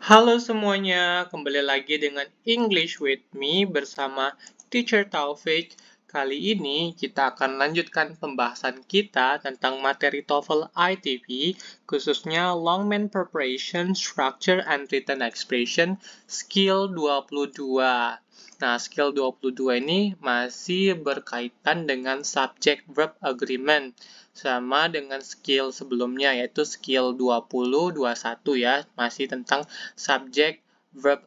Halo semuanya, kembali lagi dengan English with me bersama Teacher Taufik. Kali ini kita akan lanjutkan pembahasan kita tentang materi TOEFL ITP, khususnya Long Main Preparation, Structure and Written Expression, Skill 22. Nah, skill 22 ini masih berkaitan dengan Subject-Verb Agreement, sama dengan skill sebelumnya, yaitu skill 20, 21 ya, masih tentang Subject-Verb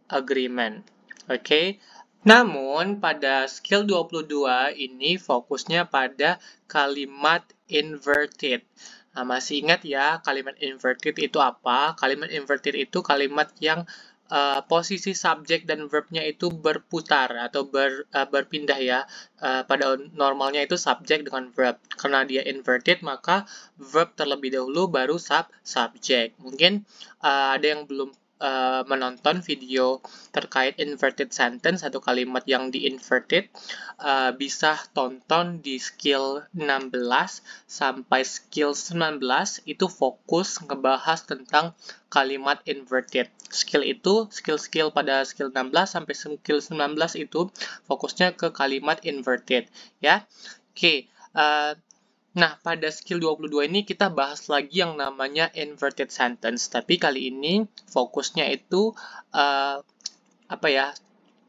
Agreement. Oke, namun pada skill 22 ini fokusnya pada kalimat inverted. Nah, masih ingat ya kalimat inverted itu apa? Kalimat inverted itu kalimat yang posisi subjek dan verbnya itu berputar atau berpindah ya. Pada normalnya itu subjek dengan verb. Karena dia inverted maka verb terlebih dahulu baru subjek. Mungkin ada yang belum menonton video terkait inverted sentence atau kalimat yang di-inverted, bisa tonton di skill 16 sampai skill 19, itu fokus ngebahas tentang kalimat inverted. Skill pada skill 16 sampai skill 19 itu fokusnya ke kalimat inverted ya. Oke, nah, pada skill 22 ini kita bahas lagi yang namanya inverted sentence. Tapi kali ini fokusnya itu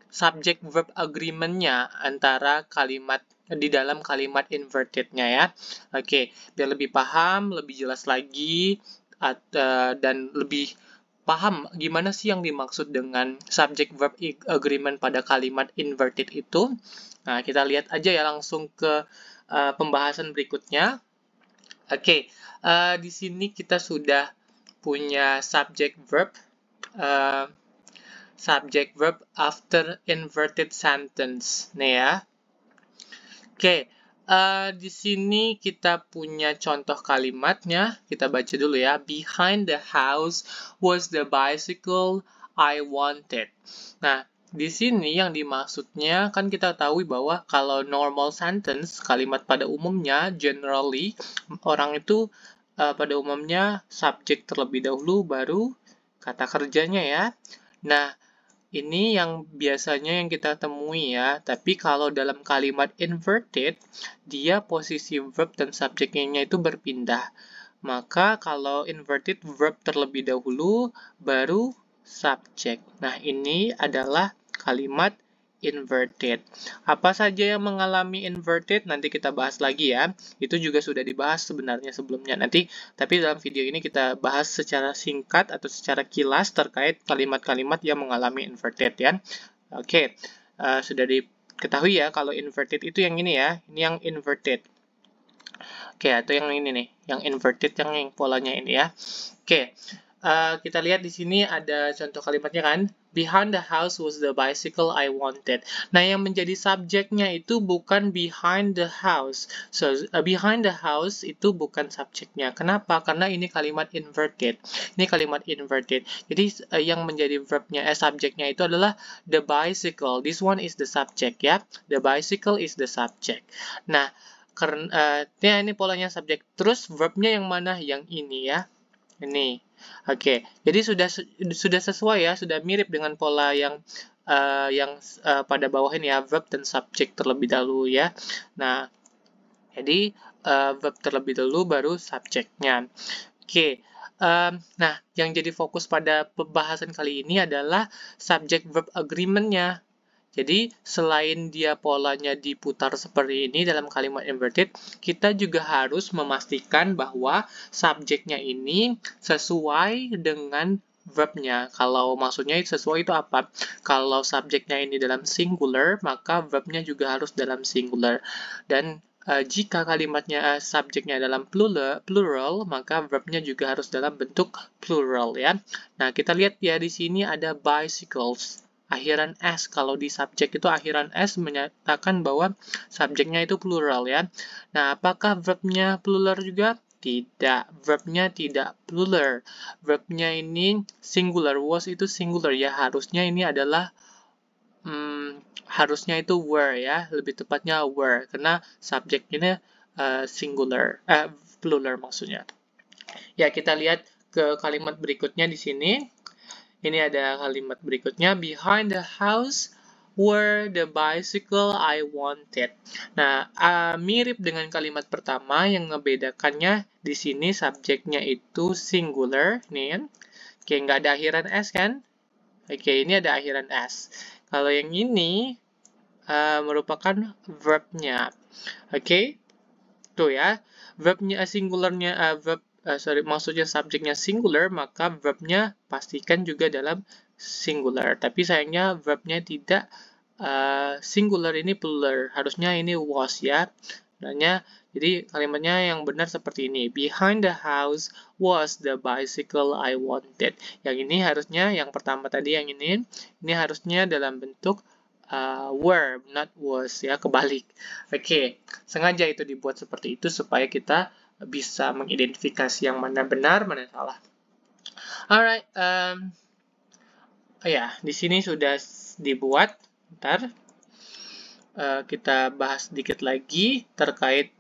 subject verb agreement-nya antara kalimat di dalam kalimat inverted-nya ya. Oke, biar lebih paham, lebih jelas lagi dan lebih paham gimana sih yang dimaksud dengan subject verb agreement pada kalimat inverted itu. Nah, kita lihat aja ya langsung ke pembahasan berikutnya. Oke, di sini kita sudah punya subject verb after inverted sentence. Nih ya. Oke, di sini kita punya contoh kalimatnya. Kita baca dulu ya. Behind the house was the bicycle I wanted. Nah, di sini yang dimaksudnya kan kita tahu bahwa kalau normal sentence, kalimat pada umumnya, generally, orang itu pada umumnya subjek terlebih dahulu, baru kata kerjanya ya. Nah, ini yang biasanya yang kita temui ya, tapi kalau dalam kalimat inverted, dia posisi verb dan subjeknya itu berpindah. Maka kalau inverted verb terlebih dahulu, baru subjek. Nah, ini adalah kalimat inverted. Apa saja yang mengalami inverted nanti kita bahas lagi ya. Itu juga sudah dibahas sebenarnya sebelumnya. Tapi dalam video ini kita bahas secara singkat atau secara kilas terkait kalimat-kalimat yang mengalami inverted ya. Oke, sudah diketahui ya kalau inverted itu yang ini ya. Ini yang inverted. Oke, atau yang ini nih, yang inverted yang polanya ini ya. Oke. Kita lihat di sini ada contoh kalimatnya kan. Behind the house was the bicycle I wanted. Nah, yang menjadi subjeknya itu bukan behind the house. So, behind the house itu bukan subjeknya. Kenapa? Karena ini kalimat inverted. Ini kalimat inverted. Jadi, yang menjadi verbnya, subjeknya itu adalah the bicycle. This one is the subject ya. The bicycle is the subject. Nah, karena ini polanya subjek. Terus verbnya yang mana? Yang ini ya. Ini. Oke, jadi sudah sesuai ya, sudah mirip dengan pola yang pada bawah ini ya, verb dan subjek terlebih dahulu ya. Nah, jadi verb terlebih dahulu baru subjeknya. Oke, nah yang jadi fokus pada pembahasan kali ini adalah subject verb agreement-nya. Jadi, selain dia polanya diputar seperti ini dalam kalimat inverted, kita juga harus memastikan bahwa subjeknya ini sesuai dengan verbnya. Kalau maksudnya sesuai itu apa? Kalau subjeknya ini dalam singular, maka verbnya juga harus dalam singular. Dan jika kalimatnya subjeknya dalam plural, maka verbnya juga harus dalam bentuk plural ya. Nah, kita lihat ya di sini ada bicycles. Akhiran S, kalau di subjek itu akhiran S menyatakan bahwa subjeknya itu plural ya. Nah, apakah verbnya plural juga? Tidak, verbnya tidak plural. Verbnya ini singular, was itu singular ya, harusnya ini adalah harusnya itu were ya, lebih tepatnya were, karena subjeknya singular, plural maksudnya. Ya, kita lihat ke kalimat berikutnya di sini. Ini ada kalimat berikutnya, behind the house were the bicycle I wanted. Nah, mirip dengan kalimat pertama, yang ngebedakannya di sini subjeknya itu singular, nih kan? Oke, nggak ada akhiran S kan? Oke, ini ada akhiran S. Kalau yang ini merupakan verbnya. Oke, tuh ya, verbnya singularnya, maksudnya subjeknya singular, maka verbnya pastikan juga dalam singular. Tapi sayangnya verbnya tidak singular, ini plural. Harusnya ini was ya. Sebenarnya, jadi kalimatnya yang benar seperti ini. Behind the house was the bicycle I wanted. Yang ini harusnya, yang pertama tadi yang ini harusnya dalam bentuk were, not was ya, kebalik. Oke, sengaja itu dibuat seperti itu supaya kita bisa mengidentifikasi yang mana benar, mana salah. Alright, ya, di sini sudah dibuat. Bentar. Kita bahas sedikit lagi terkait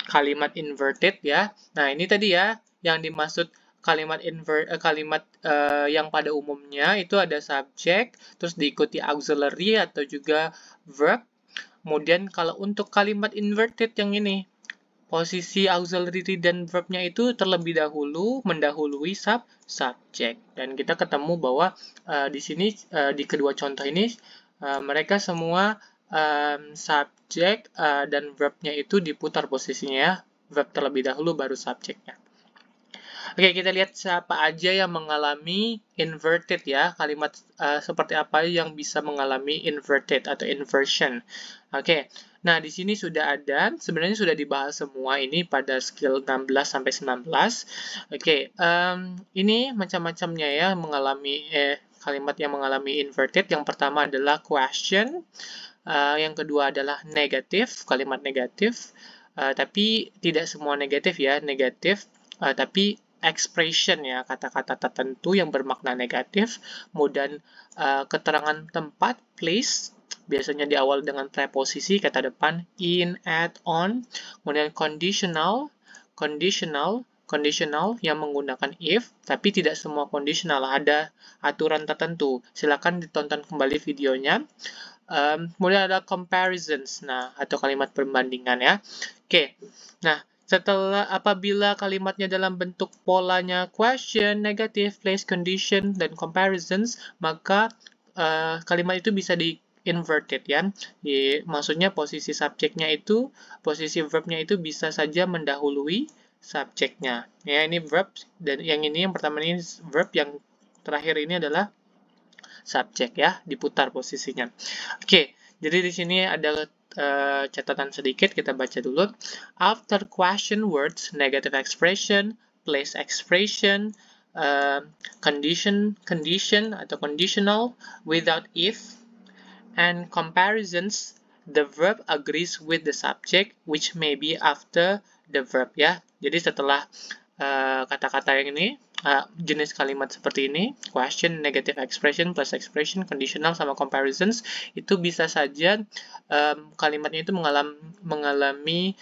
kalimat inverted ya. Nah, ini tadi ya yang dimaksud kalimat yang pada umumnya itu ada subjek, terus diikuti auxiliary atau juga verb. Kemudian kalau untuk kalimat inverted yang ini, posisi auxiliary dan verbnya itu terlebih dahulu mendahului subjek. Dan kita ketemu bahwa di sini di kedua contoh ini mereka semua subjek dan verbnya itu diputar posisinya ya. Verb terlebih dahulu baru subjeknya. Oke, kita lihat siapa aja yang mengalami inverted ya. Kalimat seperti apa yang bisa mengalami inverted atau inversion. Oke, nah di sini sudah ada, sebenarnya sudah dibahas semua ini pada skill 16 sampai 19. Oke, ini macam-macamnya ya mengalami kalimat yang mengalami inverted. Yang pertama adalah question, yang kedua adalah negatif, kalimat negatif. Tapi tidak semua negatif ya, negatif. Tapi expression ya, kata-kata tertentu yang bermakna negatif, kemudian keterangan tempat, place, biasanya diawali dengan preposisi, kata depan, in, at, on, kemudian conditional yang menggunakan if, tapi tidak semua conditional, ada aturan tertentu. Silakan ditonton kembali videonya. Kemudian ada comparisons, nah, atau kalimat perbandingan ya. Oke, nah, apabila kalimatnya dalam bentuk polanya question, negative, place, condition, dan comparisons, maka kalimat itu bisa di inverted ya. Maksudnya posisi subjeknya itu, posisi verbnya itu bisa saja mendahului subjeknya. Ya, ini verb, dan yang ini yang pertama ini verb, yang terakhir ini adalah subjek ya, diputar posisinya. Oke, jadi di sini ada catatan sedikit, kita baca dulu. After question words, negative expression, place expression, condition atau conditional, without if, and comparisons, the verb agrees with the subject, which may be after the verb ya. Jadi setelah kata-kata yang ini, jenis kalimat seperti ini, question, negative expression, plus expression, conditional, sama comparisons, itu bisa saja kalimatnya itu mengalami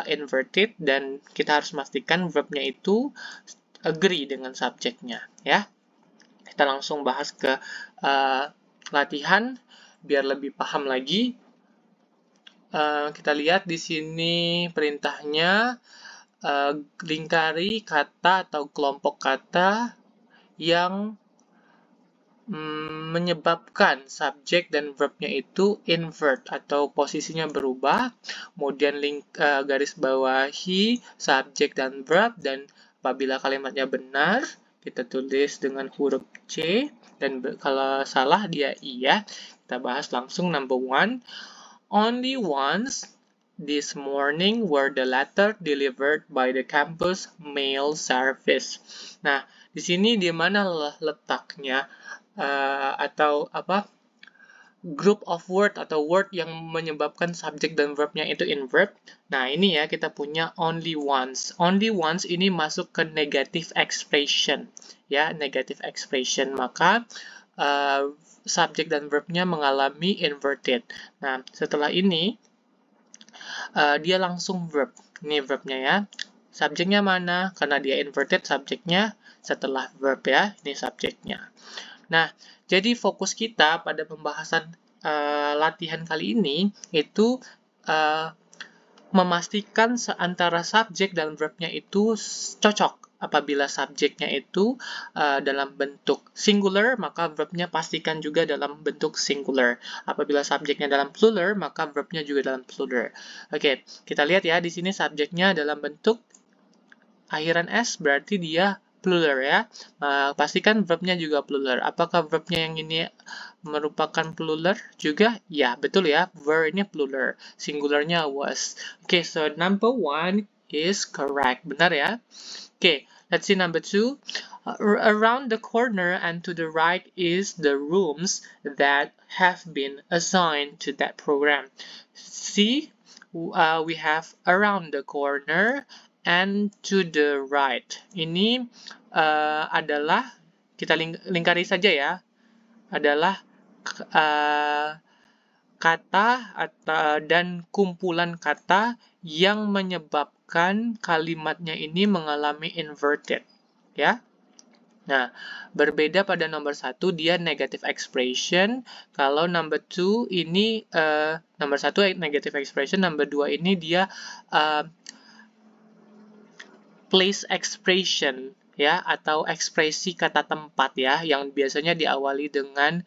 inverted, dan kita harus memastikan verbnya itu agree dengan subjeknya ya. Kita langsung bahas ke latihan biar lebih paham lagi. Kita lihat di sini perintahnya, lingkari kata atau kelompok kata yang menyebabkan subjek dan verbnya itu invert atau posisinya berubah. Kemudian garis bawahi subjek dan verb, dan apabila kalimatnya benar kita tulis dengan huruf C, dan kalau salah dia I ya. Kita bahas langsung number 1. Only once this morning were the letter delivered by the campus mail service. Nah, di sini di mana letaknya atau apa group of word atau word yang menyebabkan subjek dan verbnya itu invert. Nah, ini ya kita punya only once. Only once ini masuk ke negative expression. Ya, negative expression. Maka subjek dan verbnya mengalami inverted. Nah, setelah ini dia langsung verb. Ini verbnya ya. subjeknya mana? Karena dia inverted, subjeknya setelah verb ya. Ini subjeknya. Nah, jadi fokus kita pada pembahasan latihan kali ini itu memastikan antara subjek dan verbnya itu cocok. Apabila subjeknya itu dalam bentuk singular, maka verbnya pastikan juga dalam bentuk singular. Apabila subjeknya dalam plural, maka verbnya juga dalam plural. Oke, kita lihat ya, di sini subjeknya dalam bentuk akhiran S, berarti dia plural ya. Pastikan verbnya juga plural. Apakah verbnya yang ini merupakan plural juga? Ya, betul ya. Verb ini plural. Singularnya was. Okay, so number 1 is correct. Benar ya? Okay, let's see number 2. Around the corner and to the right is the rooms that have been assigned to that program. See, we have around the corner and to the right. Ini adalah, kita lingkari saja ya, adalah kata dan kumpulan kata yang menyebabkan kalimatnya ini mengalami inverted. Ya. Nah, berbeda pada nomor 1, dia negative expression. Kalau number 2 ini, nomor 1 negative expression, number 2 ini dia place expression ya, atau ekspresi kata tempat ya, yang biasanya diawali dengan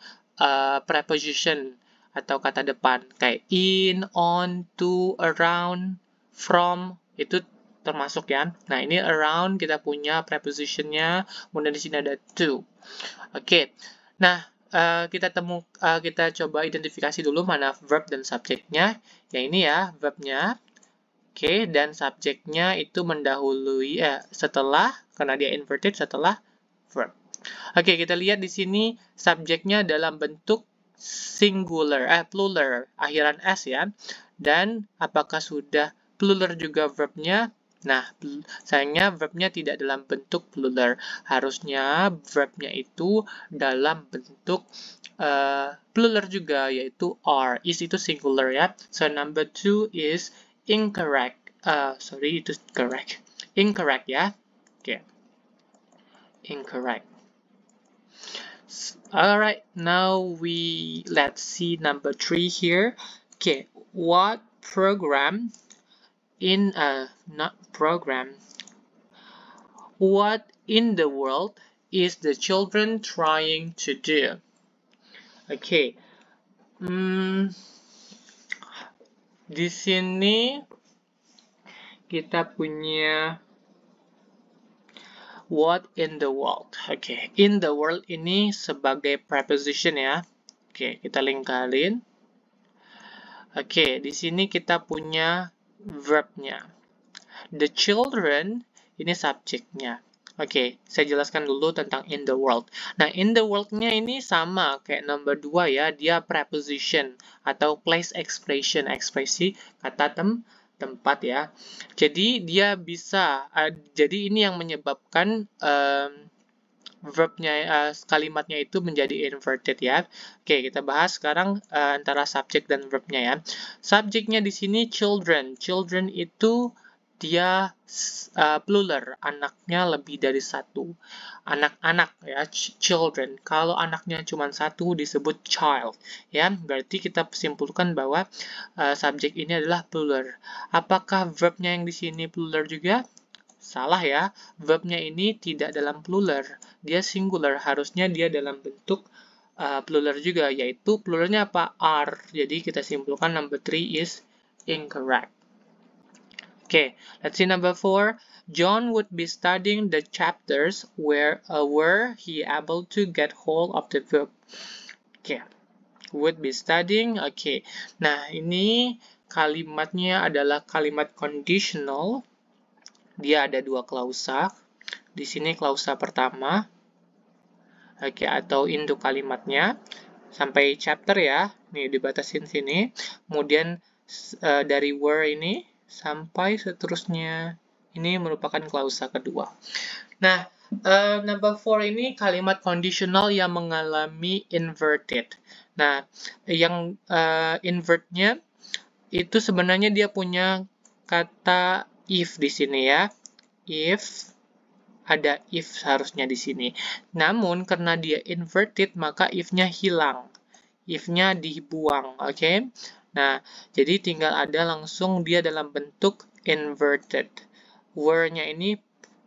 preposition atau kata depan kayak in, on, to, around, from, itu termasuk ya. Nah, ini around kita punya prepositionnya, kemudian di sini ada to. Oke. Nah, kita coba identifikasi dulu mana verb dan subjeknya. Yang ini ya verbnya. Oke, dan subjeknya itu mendahului setelah, karena dia inverted, setelah verb. Oke, kita lihat di sini subjeknya dalam bentuk singular, plural, akhiran S ya. Dan apakah sudah plural juga verbnya? Nah, sayangnya verbnya tidak dalam bentuk plural. Harusnya verbnya itu dalam bentuk plural juga, yaitu are. Is itu singular ya. So, number 2 is incorrect. Sorry, itu correct. Incorrect ya. Okay. Incorrect. Alright, now let's see number 3 here. Okay, what program what in the world is the children trying to do? Okay. Di sini kita punya what in the world. Oke, in the world ini sebagai preposition ya. Oke, kita lingkarin. Oke, di sini kita punya verbnya. The children ini subjeknya. Oke, saya jelaskan dulu tentang in the world. Nah, in the world-nya ini sama kayak number 2 ya, dia preposition atau place expression, ekspresi kata tempat ya. Jadi dia bisa, jadi ini yang menyebabkan verbnya, kalimatnya itu menjadi inverted ya. Oke, kita bahas sekarang antara subjek dan verbnya ya. Subjeknya di sini children. Children itu dia plural, anaknya lebih dari satu. Anak-anak ya, children. Kalau anaknya cuma satu disebut child ya. Berarti kita simpulkan bahwa subjek ini adalah plural. Apakah verbnya yang di sini plural juga? Salah ya. Verbnya ini tidak dalam plural. Dia singular. Harusnya dia dalam bentuk plural juga, yaitu pluralnya apa? Are. Jadi kita simpulkan number 3 is incorrect. Okay, let's see number 4. John would be studying the chapters where he able to get hold of the book. Okay, would be studying. Okay, nah ini kalimatnya adalah kalimat conditional. Dia ada dua klausa. Di sini klausa pertama. Oke, atau induk kalimatnya sampai chapter ya. Nih dibatasin sini. Kemudian dari where ini sampai seterusnya. Ini merupakan klausa kedua. Nah, number 4 ini kalimat conditional yang mengalami inverted. Nah, yang invertnya itu sebenarnya dia punya kata if di sini ya. if, ada if seharusnya di sini. Namun karena dia inverted, maka if-nya hilang. If-nya dibuang, oke? Nah, jadi tinggal ada langsung dia dalam bentuk inverted. Were-nya ini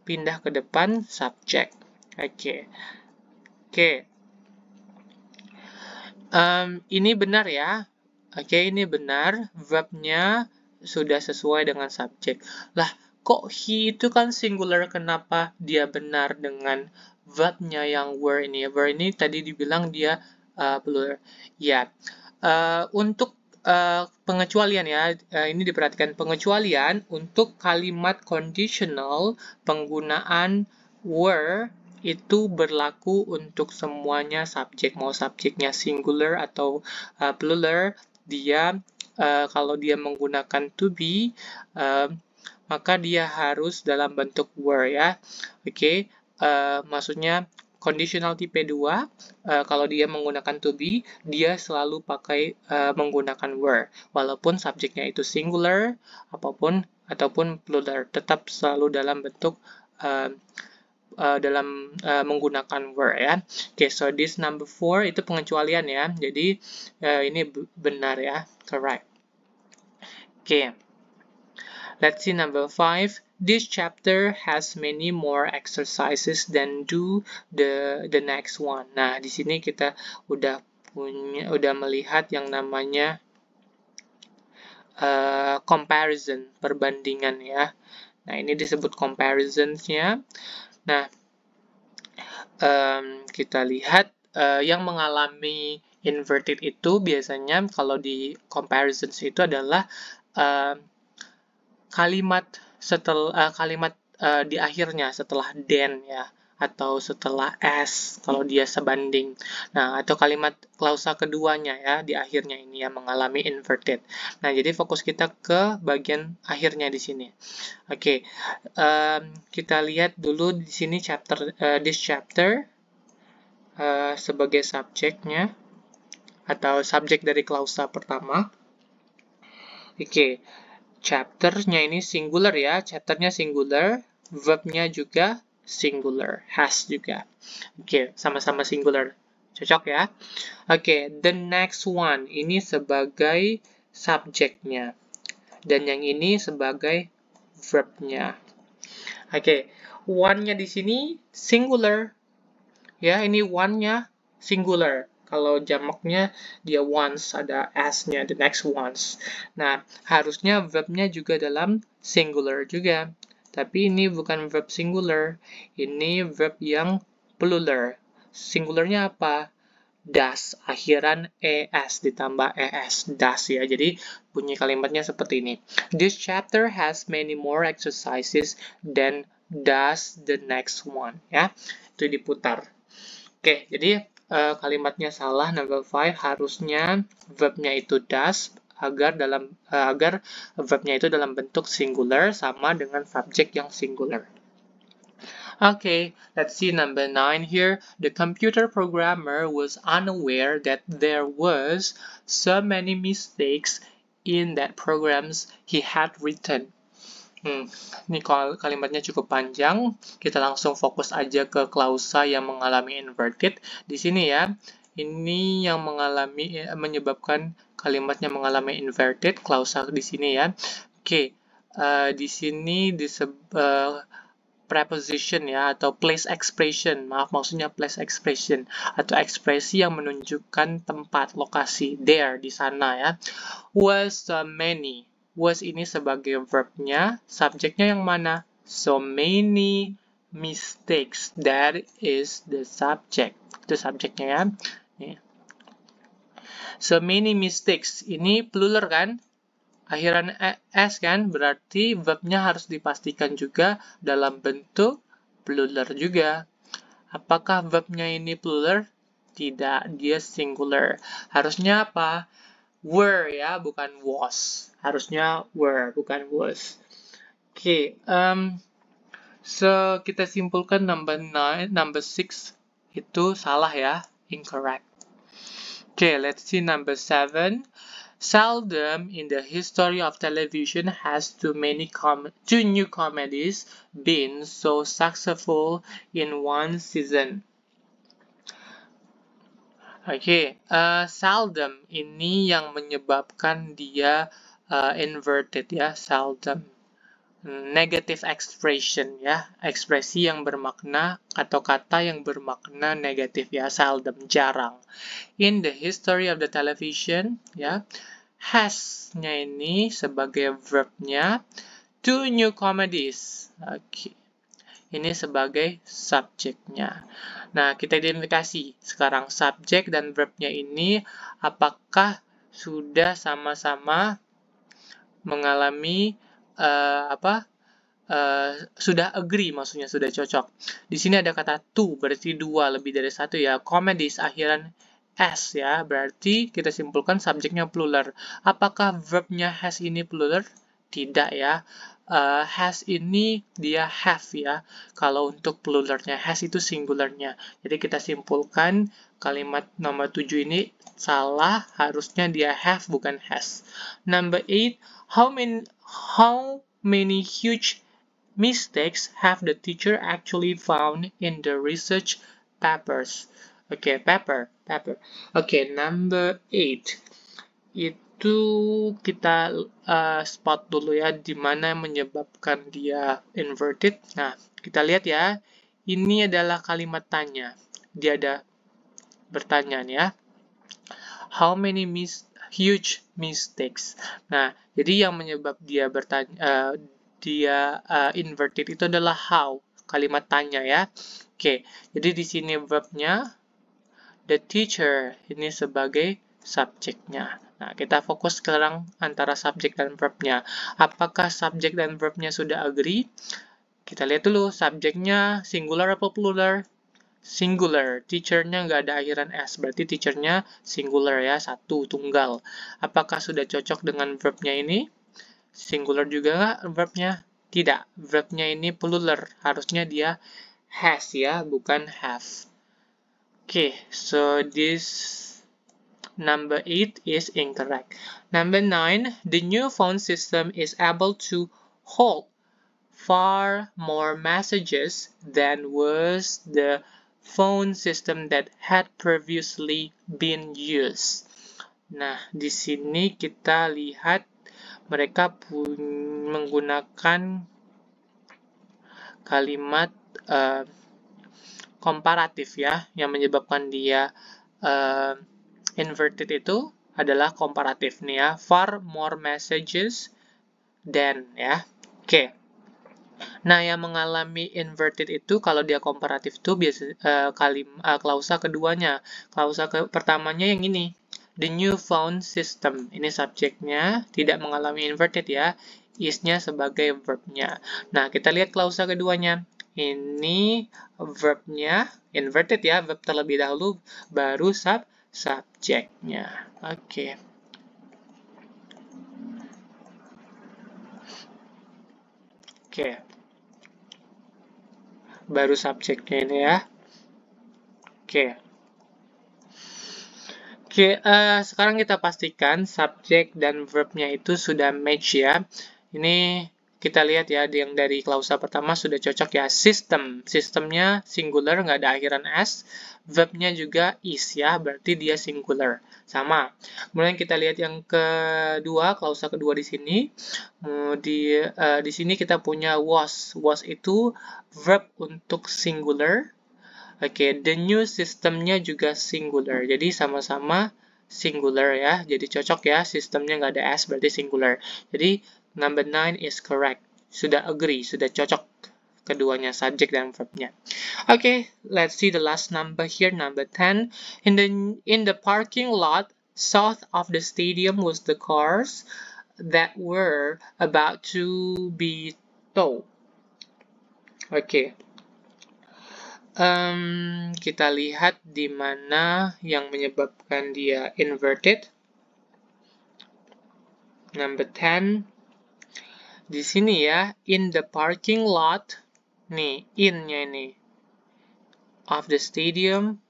pindah ke depan subject. Oke. Ini benar ya. Oke, ini benar. Verb-nya sudah sesuai dengan subjek. Lah, kok he itu kan singular, kenapa dia benar dengan verb-nya yang were ini? Were ini tadi dibilang dia plural. Ya, untuk pengecualian ya, ini diperhatikan pengecualian untuk kalimat conditional penggunaan were itu berlaku untuk semuanya subjek, mau subjeknya singular atau plural. Dia kalau dia menggunakan to be, maka dia harus dalam bentuk were ya. Oke, maksudnya conditional tipe 2, kalau dia menggunakan to be, dia selalu pakai menggunakan were. Walaupun subjeknya itu singular ataupun plural, tetap selalu dalam bentuk menggunakan were ya. Oke, so this number 4 itu pengecualian ya. Jadi ini benar ya, correct. Oke. Let's see number 5. This chapter has many more exercises than do the next one. Nah, di sini kita udah melihat yang namanya comparison, perbandingan ya. Nah, ini disebut comparisons-nya. Nah, kita lihat yang mengalami inverted itu biasanya kalau di comparisons itu adalah kalimat di akhirnya setelah then ya, atau setelah as kalau dia sebanding. Nah, atau kalimat klausa keduanya ya di akhirnya ini yang mengalami inverted. Nah, jadi fokus kita ke bagian akhirnya di sini. Oke, kita lihat dulu di sini this chapter sebagai subjeknya atau subjek dari klausa pertama. Oke, chapternya ini singular ya, chapternya singular, verbnya juga singular, has juga. Oke, sama-sama singular, cocok ya. Oke, the next one ini sebagai subjeknya, dan yang ini sebagai verbnya. Oke, one-nya di sini singular, ya ini one-nya singular. Kalau jamaknya dia once, ada as-nya, the next ones. Nah, harusnya verb-nya juga dalam singular juga. Tapi ini bukan verb singular, ini verb yang plural. Singularnya apa? Das, akhiran es ditambah es, das ya. Jadi bunyi kalimatnya seperti ini. This chapter has many more exercises than does the next one. Ya, itu diputar. Oke, jadi kalimatnya salah, number 5, harusnya verbnya itu does agar verbnya itu dalam bentuk singular sama dengan subjek yang singular. Okay, let's see number 9 here. The computer programmer was unaware that there was so many mistakes in that programs he had written. Ini kalimatnya cukup panjang. Kita langsung fokus aja ke klausa yang mengalami inverted. Di sini ya, ini yang menyebabkan kalimatnya mengalami inverted, klausa di sini ya. Oke, di sini preposition ya, atau place expression. Maaf, maksudnya place expression atau ekspresi yang menunjukkan tempat, lokasi, there, di sana ya. Was many. Was ini sebagai verbnya, subjeknya yang mana? So many mistakes. That is the subject. Itu subjeknya ya. Nih. So many mistakes. Ini plural kan? Akhiran s kan? Berarti verbnya harus dipastikan juga dalam bentuk plural juga. Apakah verbnya ini plural? Tidak, dia singular. Harusnya apa? Were ya, bukan was. Harusnya were, bukan was. Oke, so kita simpulkan number 6 itu salah ya, incorrect. Oke, let's see number 7. Seldom in the history of television has two new comedies been so successful in one season. Oke, seldom ini yang menyebabkan dia inverted ya, seldom. Negative expression ya, ekspresi yang bermakna atau kata yang bermakna negatif ya, seldom, jarang. In the history of the television ya, has-nya ini sebagai verb-nya, two new comedies. Oke. Ini sebagai subjeknya. Nah, kita identifikasi sekarang subjek dan verb-nya ini apakah sudah sama-sama mengalami sudah agree, maksudnya sudah cocok. Di sini ada kata two, berarti dua, lebih dari satu ya. Comedies akhiran s ya, berarti kita simpulkan subjeknya plural. Apakah verbnya has ini plural? Tidak ya. Has ini dia have ya. Kalau untuk pluralnya, has itu singularnya. Jadi kita simpulkan kalimat nomor 7 ini salah, harusnya dia have bukan has. Number 8, how many huge mistakes have the teacher actually found in the research papers? Okay, paper. Okay, number 8. Itu kita spot dulu ya, di mana menyebabkan dia inverted. Nah, kita lihat ya. Ini adalah kalimat tanya. Dia ada bertanya nih ya. How many huge mistakes? Nah, jadi yang menyebab dia bertanya, inverted itu adalah how, kalimat tanya ya. Oke, jadi di sini verbnya the teacher ini sebagai subjeknya. Nah, kita fokus sekarang antara subjek dan verbnya. Apakah subjek dan verbnya sudah agree? Kita lihat dulu subjeknya singular atau plural? Singular, teachernya nggak ada akhiran s, berarti teachernya singular ya, satu, tunggal. Apakah sudah cocok dengan verbnya ini? Singular juga nggak verbnya? Tidak, verbnya ini plural, harusnya dia has ya, bukan have. Okay, so this number 8 is incorrect. Number 9, the new phone system is able to hold far more messages than was the phone system that had previously been used. Nah, di sini kita lihat mereka menggunakan kalimat komparatif ya, yang menyebabkan dia inverted itu adalah komparatif nih ya, far more messages than ya. Oke. Nah, yang mengalami inverted itu kalau dia komparatif itu biasa klausa keduanya. Klausa pertamanya yang ini, the new phone system. Ini subjeknya tidak mengalami inverted ya. Is-nya sebagai verbnya. Nah, kita lihat klausa keduanya. Ini verbnya inverted ya, verb terlebih dahulu baru subjeknya. Oke. Oke. Baru subjeknya ini ya. Oke. Sekarang kita pastikan subjek dan verbnya itu sudah match ya. Ini kita lihat ya, yang dari klausa pertama sudah cocok ya. Sistemnya singular, nggak ada akhiran s. Verbnya juga is ya, berarti dia singular. Sama. Kemudian kita lihat yang kedua, klausa kedua di sini. Di sini kita punya was. Was itu verb untuk singular. Oke, the new systemnya juga singular. Jadi sama-sama singular ya. Jadi cocok ya, sistemnya nggak ada s, berarti singular. Jadi number 9 is correct. Sudah agree, sudah cocok keduanya, subjek dan verbnya. Okay, let's see the last number here, number 10. In the parking lot south of the stadium was the cars that were about to be towed. Okay. Kita lihat di mana yang menyebabkan dia inverted. Number 10. Di sini ya, in the parking lot. Nih, in-nya ini. Of the stadium.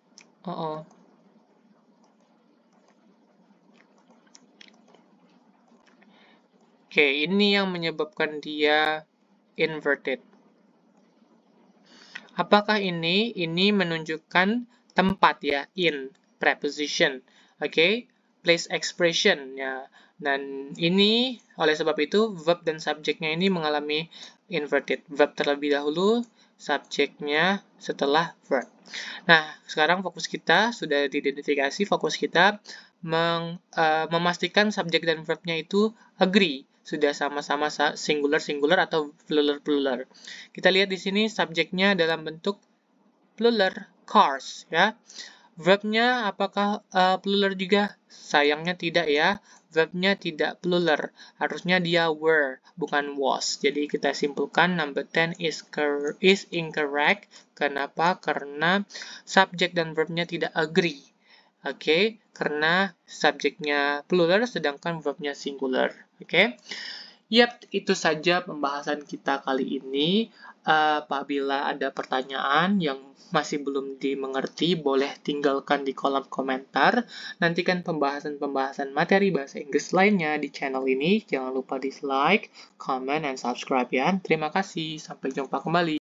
Oke, ini yang menyebabkan dia inverted. Apakah ini? Ini menunjukkan tempat ya, in, preposition. Oke, place expression ya. Dan ini oleh sebab itu verb dan subjeknya ini mengalami inverted. Verb terlebih dahulu, subjeknya setelah verb. Nah, sekarang fokus kita sudah diidentifikasi, fokus kita memastikan subjek dan verbnya itu agree, sudah sama-sama singular atau plural. Kita lihat di sini subjeknya dalam bentuk plural, cars ya. Verbnya apakah plural juga? Sayangnya tidak ya. Verbnya tidak plural. Harusnya dia were, bukan was. Jadi kita simpulkan number 10 is incorrect. Kenapa? Karena subjek dan verbnya tidak agree. Oke, karena subjeknya plural sedangkan verbnya singular. Oke. Yap, itu saja pembahasan kita kali ini. Apabila ada pertanyaan yang masih belum dimengerti, boleh tinggalkan di kolom komentar. Nantikan pembahasan-pembahasan materi bahasa Inggris lainnya di channel ini. Jangan lupa di like, comment, dan subscribe ya. Terima kasih, sampai jumpa kembali.